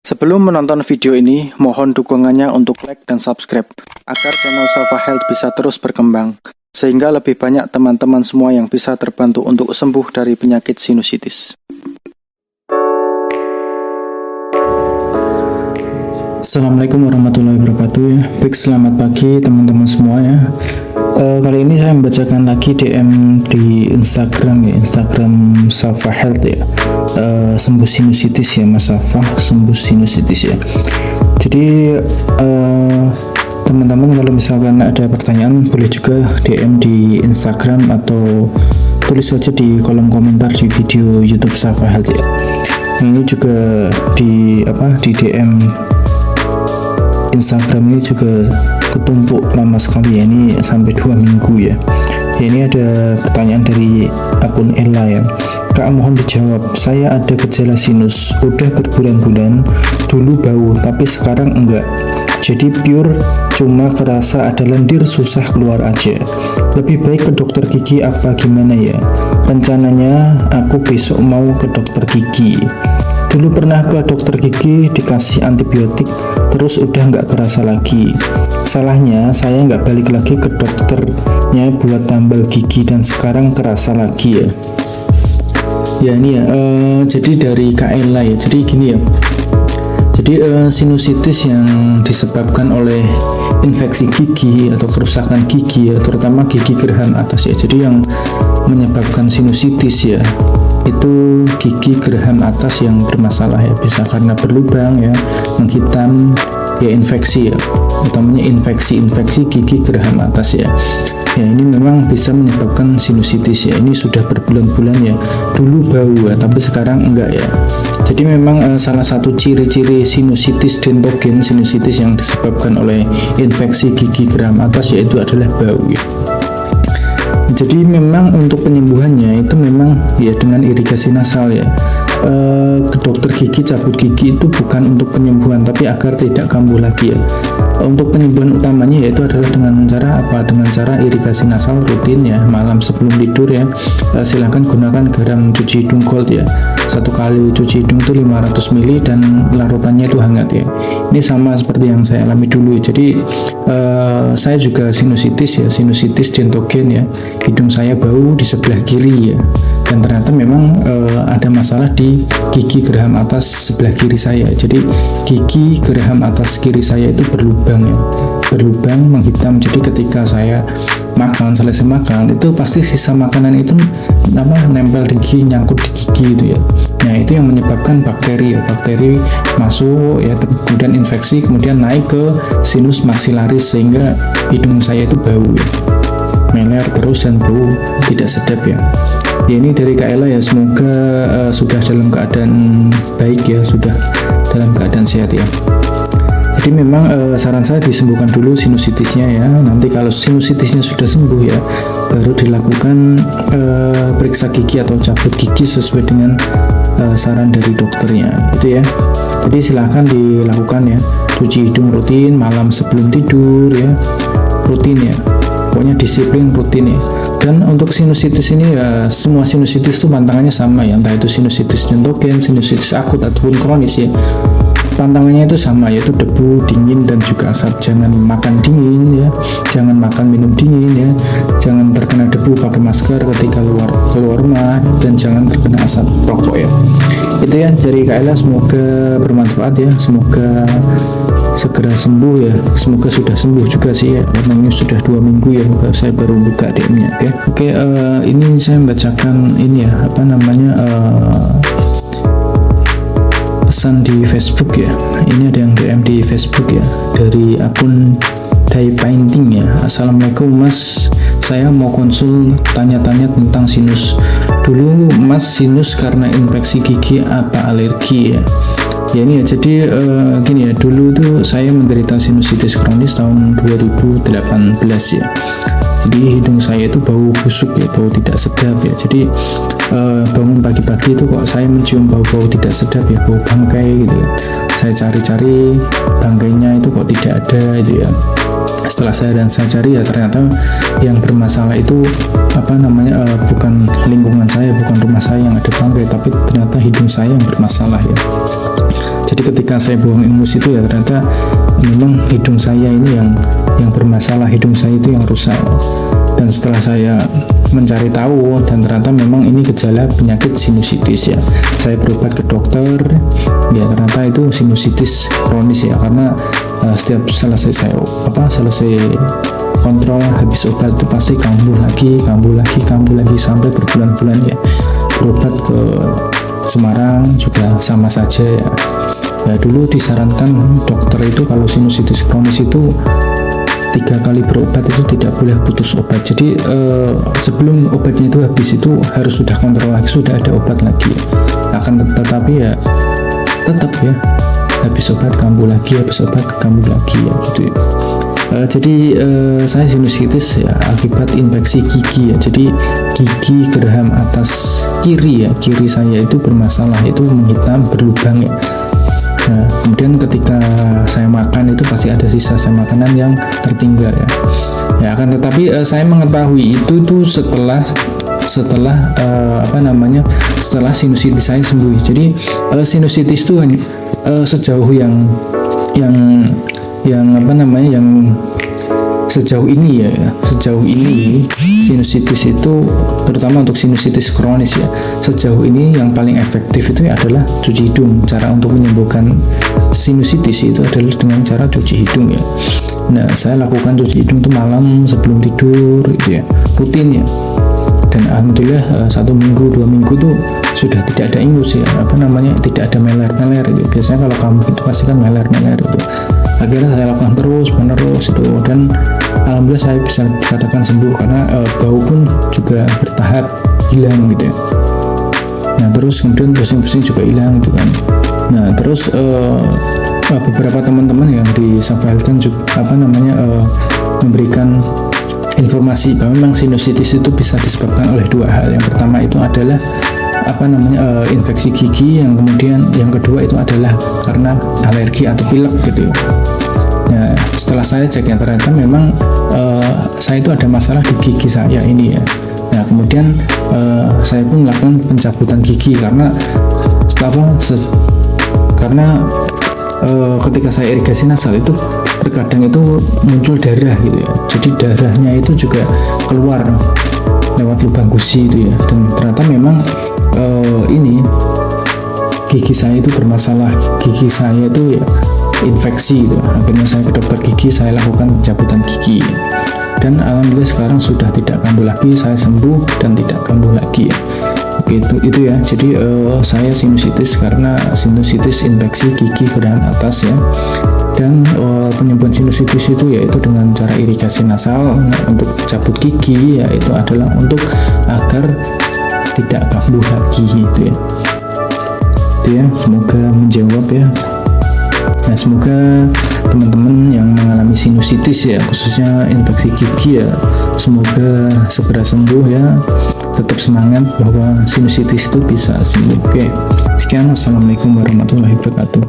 Sebelum menonton video ini, mohon dukungannya untuk like dan subscribe agar channel Safa Health bisa terus berkembang, sehingga lebih banyak teman-teman semua yang bisa terbantu untuk sembuh dari penyakit sinusitis. Assalamualaikum warahmatullahi wabarakatuh ya. Baik, selamat pagi teman-teman semua ya. Kali ini saya membacakan lagi DM di Instagram ya, Instagram Safa Health ya. Sembuh sinusitis ya Mas Safa, sembuh sinusitis ya. Jadi teman-teman kalau misalkan ada pertanyaan boleh juga DM di Instagram atau tulis saja di kolom komentar di video YouTube Safa Health ya. Ini juga di DM Instagram ini juga ketumpuk lama sekali ya, ini sampai 2 minggu ya. Ini ada pertanyaan dari akun Ella ya. Kak, mohon dijawab, saya ada gejala sinus, udah berbulan-bulan, dulu bau tapi sekarang enggak, jadi pure cuma kerasa ada lendir susah keluar aja. Lebih baik ke dokter gigi apa gimana ya? Rencananya aku besok mau ke dokter gigi. Dulu pernah ke dokter gigi dikasih antibiotik, terus udah nggak kerasa lagi. Salahnya saya nggak balik lagi ke dokternya buat tambal gigi dan sekarang kerasa lagi ya. Ya ini ya, jadi dari Kaela ya. Jadi gini ya. Jadi sinusitis yang disebabkan oleh infeksi gigi atau kerusakan gigi ya, terutama gigi geraham atas ya. Jadi yang menyebabkan sinusitis ya, itu gigi geraham atas yang bermasalah ya, bisa karena berlubang ya, menghitam ya, infeksi ya, utamanya infeksi gigi geraham atas ya. Ya ini memang bisa menyebabkan sinusitis ya. Ini sudah berbulan-bulan ya, dulu bau ya, tapi sekarang enggak ya. Jadi memang salah satu ciri-ciri sinusitis dentogen, sinusitis yang disebabkan oleh infeksi gigi geraham atas yaitu adalah bau ya. Jadi memang untuk penyembuhannya itu memang ya dengan irigasi nasal ya. Ke dokter gigi, cabut gigi itu bukan untuk penyembuhan tapi agar tidak kambuh lagi ya. Untuk penyembuhan utamanya yaitu adalah dengan cara apa? Dengan cara irigasi nasal rutin ya, malam sebelum tidur ya. Silahkan gunakan garam cuci hidung gold ya. Satu kali cuci hidung itu 500 ml dan larutannya itu hangat ya. Ini sama seperti yang saya alami dulu ya. Jadi saya juga sinusitis ya, sinusitis dentogen ya. Hidung saya bau di sebelah kiri ya. Dan ternyata memang ada masalah di gigi geraham atas sebelah kiri saya. Jadi gigi geraham atas kiri saya itu berlubang ya, berlubang menghitam. Jadi ketika saya selesai makan itu pasti sisa makanan itu nempel di gigi, nyangkut di gigi itu ya. Nah itu yang menyebabkan bakteri ya, bakteri masuk ya, kemudian infeksi, kemudian naik ke sinus maksilaris sehingga hidung saya itu bau ya, meler terus dan bau tidak sedap ya. Ya ini dari Kaela ya, semoga sudah dalam keadaan baik ya, sudah dalam keadaan sehat ya. Jadi memang saran saya disembuhkan dulu sinusitisnya ya. Nanti kalau sinusitisnya sudah sembuh ya, baru dilakukan periksa gigi atau cabut gigi sesuai dengan saran dari dokternya gitu ya. Jadi silahkan dilakukan ya, cuci hidung rutin malam sebelum tidur ya, rutin ya, pokoknya disiplin rutin ya. Dan untuk sinusitis ini ya, semua sinusitis itu pantangannya sama ya, entah itu sinusitis dentogen, sinusitis akut ataupun kronis ya, pantangannya itu sama, yaitu debu, dingin, dan juga asap. Jangan makan dingin ya, jangan makan minum dingin ya, jangan terkena debu, pakai masker ketika keluar rumah, dan jangan terkena asap rokok ya. Itu ya dari Kaela, semoga bermanfaat ya, semoga segera sembuh ya, semoga sudah sembuh juga sih ya, karena ini sudah 2 minggu ya saya baru buka DM-nya. Oke, ini saya membacakan ini ya, pesan di Facebook ya. Ini ada yang DM di Facebook ya, dari akun Dai Painting ya. Assalamualaikum Mas, saya mau konsul tanya-tanya tentang sinus. Dulu Mas sinus karena infeksi gigi apa alergi ya? Ya ini ya, jadi gini ya, dulu tuh saya menderita sinusitis kronis tahun 2018 ya. Jadi hidung saya itu bau busuk ya, bau tidak sedap ya. Jadi bangun pagi-pagi itu kok saya mencium bau-bau tidak sedap ya, bau bangkai gitu ya. Saya cari-cari bangkainya itu kok tidak ada gitu ya. Setelah saya cari ya, ternyata yang bermasalah itu bukan lingkungan saya, bukan rumah saya yang ada bangkai, tapi ternyata hidung saya yang bermasalah ya. Jadi Jadi ketika saya buang ingus itu ya ternyata memang hidung saya ini yang bermasalah, hidung saya itu yang rusak. Dan setelah saya mencari tahu, dan ternyata memang ini gejala penyakit sinusitis ya. Saya berobat ke dokter, ya ternyata itu sinusitis kronis ya, karena setiap selesai kontrol habis obat itu pasti kambuh lagi sampai berbulan-bulan ya. Berobat ke Semarang juga sama saja ya. Ya dulu disarankan dokter itu kalau sinusitis kronis itu 3 kali berobat itu tidak boleh putus obat. Jadi sebelum obatnya itu habis itu harus sudah kontrol lagi, sudah ada obat lagi. Akan tetapi ya tetap ya habis obat kambuh lagi ya gitu ya. Jadi saya sinusitis ya akibat infeksi gigi ya. Jadi gigi geraham atas kiri saya itu bermasalah, itu menghitam berlubang ya. Nah, kemudian ketika saya makan itu pasti ada sisa makanan yang tertinggal ya. Ya akan tetapi saya mengetahui itu tuh setelah sinusitis saya sembuh. Jadi sinusitis itu sejauh sejauh ini sinusitis itu, terutama untuk sinusitis kronis ya, sejauh ini yang paling efektif itu adalah cuci hidung. Cara untuk menyembuhkan sinusitis itu adalah dengan cara cuci hidung ya. Nah, saya lakukan cuci hidung itu malam sebelum tidur gitu ya, rutin ya. Dan alhamdulillah 1 minggu 2 minggu tuh sudah tidak ada ingus ya, tidak ada meler itu. Biasanya kalau kamu itu pasti kan meler itu. Akhirnya saya lakukan terus menerus itu, dan alhamdulillah saya bisa dikatakan sembuh karena bau pun juga bertahap hilang gitu ya. Nah terus kemudian pusing-pusing juga hilang gitu kan. Nah terus beberapa teman-teman yang di Sava Health kan juga memberikan informasi bahwa memang sinusitis itu bisa disebabkan oleh 2 hal. Yang pertama itu adalah infeksi gigi, yang kemudian yang kedua itu adalah karena alergi atau pilek gitu. Nah, setelah saya cek yang ternyata memang saya itu ada masalah di gigi saya ini ya. Nah, kemudian saya pun melakukan pencabutan gigi karena ketika saya irigasi nasal itu terkadang itu muncul darah gitu ya. Jadi darahnya itu juga keluar lewat lubang gusi itu ya. Dan ternyata memang gigi saya itu bermasalah, gigi saya itu ya infeksi gitu. Akhirnya saya ke dokter gigi, saya lakukan pencabutan gigi dan alhamdulillah sekarang sudah tidak kambuh lagi, saya sembuh dan tidak kambuh lagi ya. Itu ya. Jadi saya sinusitis karena sinusitis infeksi gigi geraham atas ya. Dan penyembuhan sinusitis itu yaitu dengan cara irigasi nasal. Nah, untuk cabut gigi yaitu adalah untuk agar tidak kambuh lagi gitu ya. Itu ya, semoga menjawab ya. Nah, semoga teman-teman yang mengalami sinusitis ya, khususnya infeksi gigi ya, semoga segera sembuh ya. Tetap semangat bahwa sinusitis itu bisa sembuh. Oke, sekian. Wassalamualaikum warahmatullahi wabarakatuh.